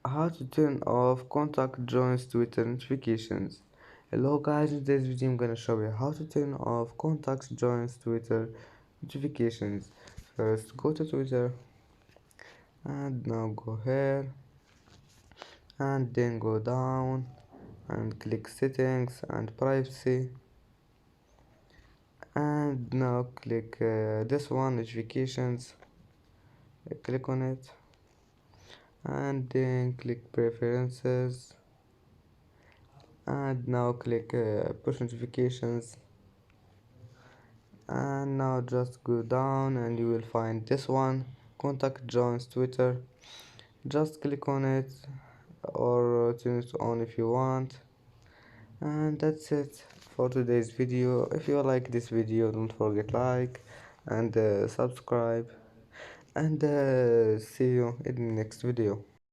How to turn off contact joins Twitter notifications. Hello guys, in this video I'm gonna show you how to turn off contacts joins Twitter notifications. First go to Twitter and now go here and then go down and click settings and privacy, and now click this one, notifications. Click on it and then click preferences, and now click push notifications, and now just go down and you will find this one, contact joins Twitter. Just click on it or turn it on if you want, and that's it for today's video. If you like this video, don't forget like and subscribe, and see you in the next video.